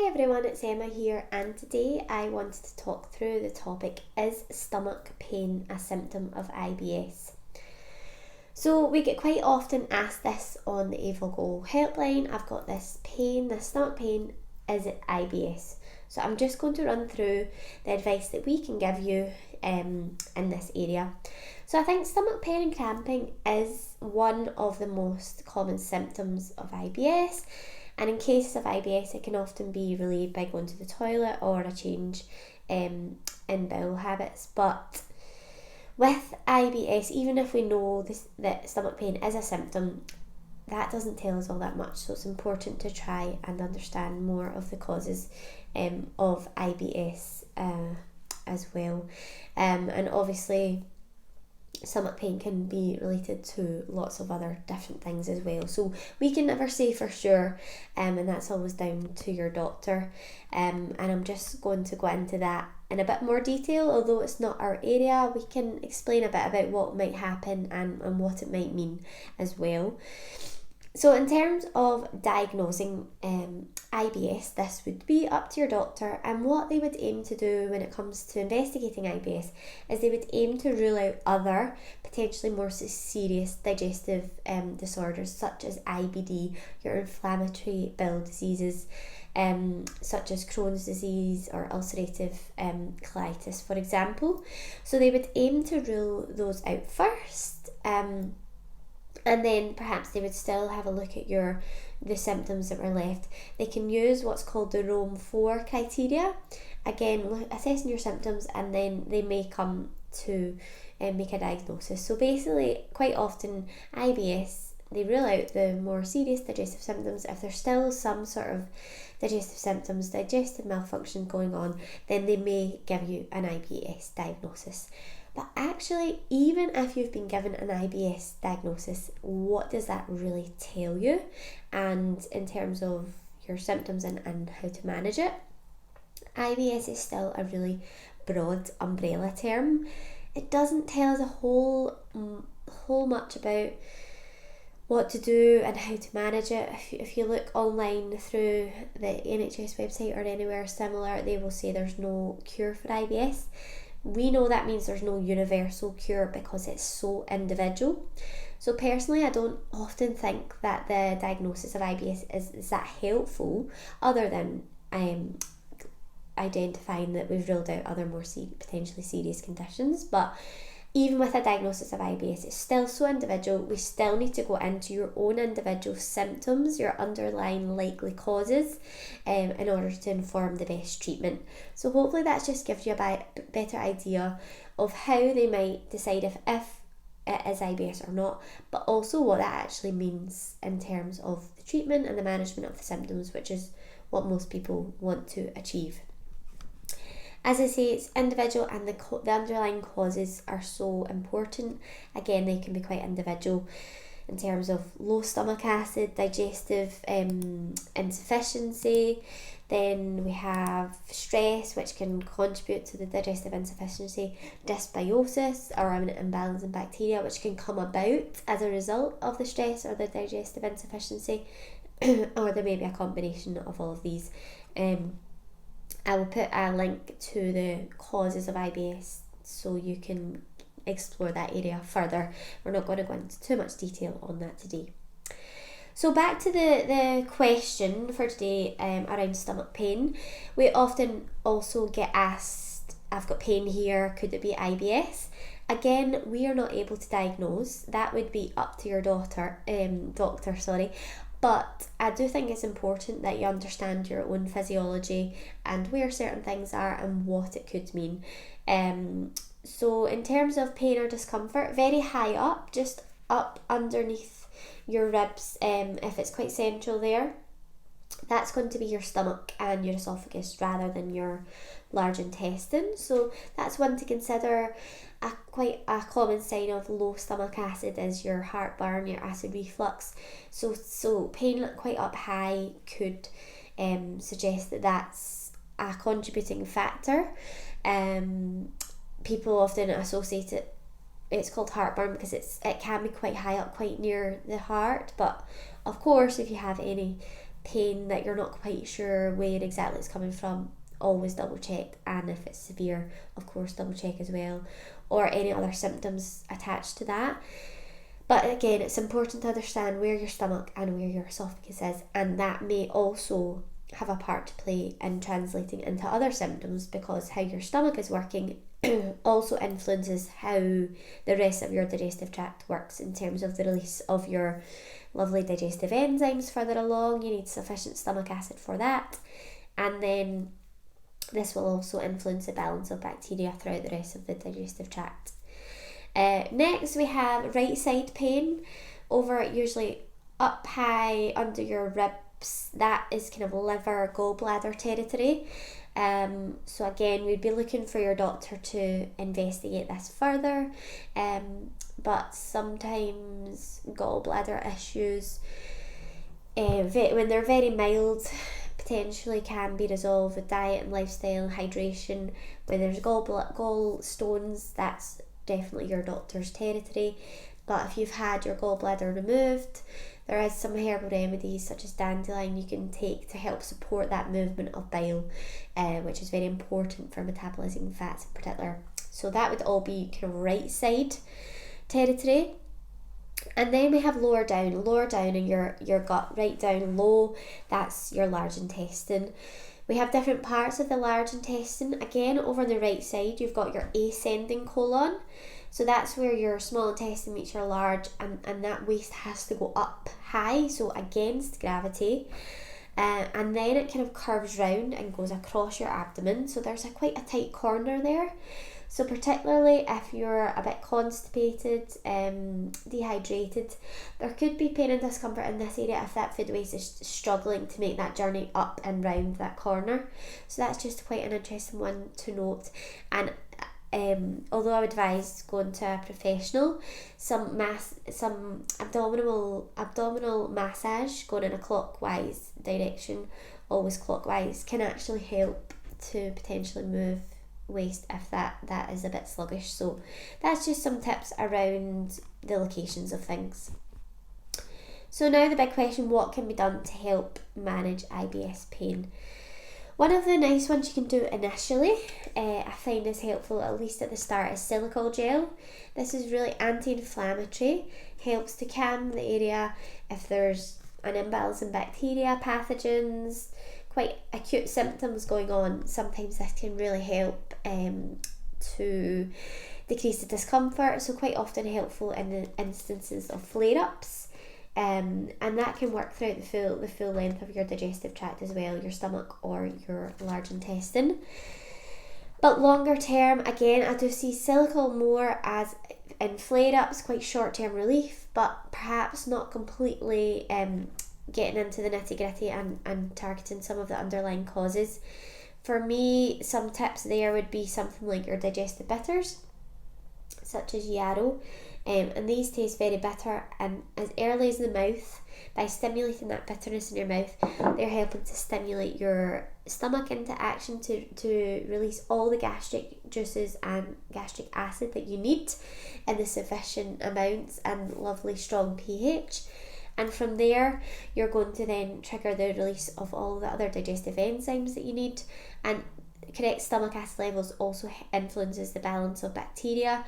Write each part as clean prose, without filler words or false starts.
Hi everyone, it's Emma here, and today I wanted to talk through the topic, is stomach pain a symptom of IBS? So we get quite often asked this on the AVOGO helpline. I've got this pain, this stomach pain, is it IBS? So I'm just going to run through the advice that we can give you in this area. So I think stomach pain and cramping is one of the most common symptoms of IBS. And in cases of IBS, it can often be really big going to the toilet or a change in bowel habits. But with IBS, even if we know that stomach pain is a symptom, that doesn't tell us all that much. So it's important to try and understand more of the causes of IBS as well. And obviously, stomach pain can be related to lots of other different things as well. So we can never say for sure, and that's always down to your doctor. And I'm just going to go into that in a bit more detail. Although it's not our area, we can explain a bit about what might happen and what it might mean as well. So in terms of diagnosing IBS, this would be up to your doctor, and what they would aim to do when it comes to investigating IBS is they would aim to rule out other potentially more serious digestive disorders such as IBD, your inflammatory bowel diseases, such as Crohn's disease or ulcerative colitis, for example. So they would aim to rule those out first. And then perhaps they would still have a look at the symptoms that were left. They can use what's called the Rome 4 criteria. Again, assessing your symptoms, and then they may come to make a diagnosis. So basically, quite often IBS, they rule out the more serious digestive symptoms. If there's still some sort of digestive symptoms, digestive malfunction going on, then they may give you an IBS diagnosis. But actually, even if you've been given an IBS diagnosis, what does that really tell you? And in terms of your symptoms and how to manage it, IBS is still a really broad umbrella term. It doesn't tell us a whole much about what to do and how to manage it. If you look online through the NHS website or anywhere similar, they will say there's no cure for IBS. We know that means there's no universal cure because it's so individual. So personally, I don't often think that the diagnosis of IBS is that helpful, other than identifying that we've ruled out other more potentially serious conditions. But even with a diagnosis of IBS, it's still so individual. We still need to go into your own individual symptoms, your underlying likely causes, in order to inform the best treatment. So hopefully that just gives you a better idea of how they might decide if it is IBS or not, but also what that actually means in terms of the treatment and the management of the symptoms, which is what most people want to achieve. As I say, it's individual, and the underlying causes are so important. Again, they can be quite individual in terms of low stomach acid, digestive insufficiency. Then we have stress, which can contribute to the digestive insufficiency, dysbiosis, or an imbalance in bacteria, which can come about as a result of the stress or the digestive insufficiency, or there may be a combination of all of these. I will put a link to the causes of IBS so you can explore that area further. We're not going to go into too much detail on that today. So back to the question for today around stomach pain. We often also get asked, I've got pain here, could it be IBS? Again, we are not able to diagnose. That would be up to your doctor. But I do think it's important that you understand your own physiology and where certain things are and what it could mean. So in terms of pain or discomfort, very high up, just up underneath your ribs, if it's quite central there, that's going to be your stomach and your esophagus rather than your large intestine. So that's one to consider. Quite a common sign of low stomach acid is your heartburn, your acid reflux. So pain quite up high could suggest that that's a contributing factor. People often associate it's called heartburn because it can be quite high up, quite near the heart. But of course, if you have any pain that you're not quite sure where exactly it's coming from, always double check, and if it's severe, of course, double check as well, or any other symptoms attached to that. But again, it's important to understand where your stomach and where your esophagus is, and that may also have a part to play in translating into other symptoms, because how your stomach is working also influences how the rest of your digestive tract works in terms of the release of your lovely digestive enzymes further along. You need sufficient stomach acid for that, and then this will also influence the balance of bacteria throughout the rest of the digestive tract. Next we have right side pain, over usually up high under your ribs. That is kind of liver, gallbladder territory. So again, we'd be looking for your doctor to investigate this further, but sometimes gallbladder issues, when they're very mild, potentially can be resolved with diet and lifestyle, hydration. When there's gallstones, that's definitely your doctor's territory. But if you've had your gallbladder removed, there is some herbal remedies such as dandelion you can take to help support that movement of bile, which is very important for metabolizing fats in particular. So that would all be kind of right side territory. And then we have lower down in your gut, right down low, that's your large intestine. We have different parts of the large intestine. Again, over on the right side, you've got your ascending colon. So that's where your small intestine meets your large, and that waste has to go up high, so against gravity. And then it kind of curves round and goes across your abdomen. So there's quite a tight corner there. So particularly if you're a bit constipated, dehydrated, there could be pain and discomfort in this area if that food waste is struggling to make that journey up and round that corner. So that's just quite an interesting one to note. And although I would advise going to a professional, some abdominal massage going in a clockwise direction, always clockwise, can actually help to potentially move waste if that is a bit sluggish. So that's just some tips around the locations of things. So now the big question, what can be done to help manage IBS pain? One of the nice ones you can do initially, I find is helpful at least at the start, is silicol gel. This is really anti-inflammatory, helps to calm the area if there's an imbalance in bacteria, pathogens, quite acute symptoms going on. Sometimes this can really help to decrease the discomfort, so quite often helpful in the instances of flare-ups, and that can work throughout the full length of your digestive tract as well, your stomach or your large intestine. But longer term, again, I do see silicol more as in flare-ups, quite short-term relief, but perhaps not completely getting into the nitty-gritty and targeting some of the underlying causes. For me, some tips there would be something like your digestive bitters, such as yarrow, and these taste very bitter, and as early as the mouth, by stimulating that bitterness in your mouth, they're helping to stimulate your stomach into action to release all the gastric juices and gastric acid that you need in the sufficient amounts and lovely strong pH. And from there, you're going to then trigger the release of all the other digestive enzymes that you need. And correct stomach acid levels also influences the balance of bacteria,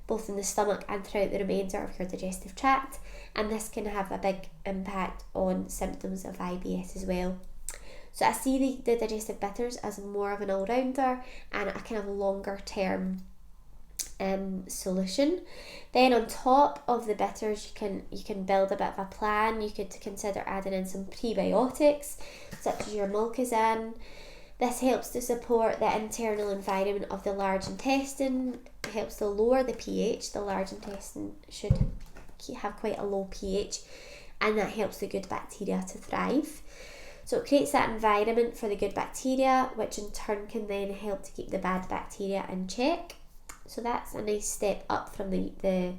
both in the stomach and throughout the remainder of your digestive tract. And this can have a big impact on symptoms of IBS as well. So I see the digestive bitters as more of an all-rounder and a kind of longer term solution. Then on top of the bitters, you can build a bit of a plan. You could consider adding in some prebiotics such as your Mulkazan. This helps to support the internal environment of the large intestine. It helps to lower the pH. The large intestine should have quite a low pH, and that helps the good bacteria to thrive. So it creates that environment for the good bacteria, which in turn can then help to keep the bad bacteria in check. So that's a nice step up from the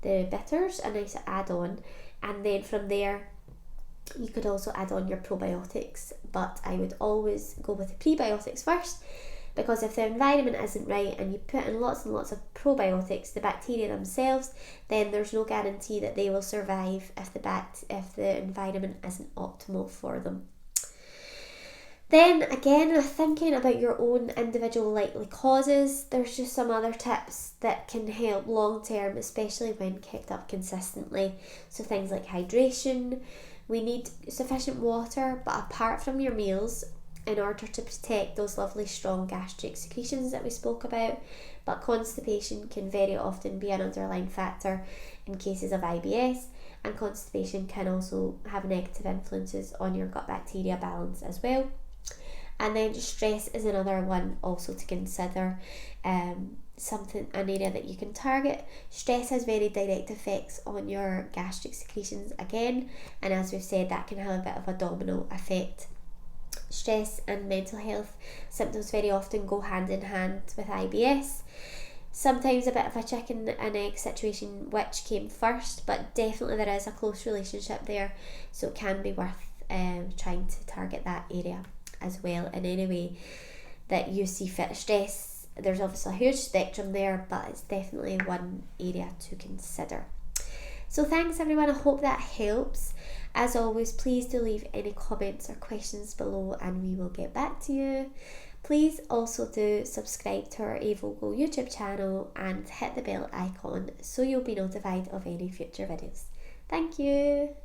bitters, a nice add-on. And then from there, you could also add on your probiotics, but I would always go with the prebiotics first, because if the environment isn't right and you put in lots and lots of probiotics, the bacteria themselves, then there's no guarantee that they will survive if the environment isn't optimal for them. Then again, thinking about your own individual likely causes, there's just some other tips that can help long term, especially when kept up consistently. So things like hydration, we need sufficient water, but apart from your meals, in order to protect those lovely strong gastric secretions that we spoke about. But constipation can very often be an underlying factor in cases of IBS, and constipation can also have negative influences on your gut bacteria balance as well. And then stress is another one also to consider, an area that you can target. Stress has very direct effects on your gastric secretions again, and as we've said, that can have a bit of a domino effect. Stress and mental health symptoms very often go hand in hand with IBS. Sometimes a bit of a chicken and egg situation, which came first, but definitely there is a close relationship there, so it can be worth trying to target that area as well in any way that you see fit. Stress, there's obviously a huge spectrum there, but it's definitely one area to consider. So thanks everyone, I hope that helps. As always, please do leave any comments or questions below and we will get back to you. Please also do subscribe to our Evogo YouTube channel and hit the bell icon so you'll be notified of any future videos. Thank you.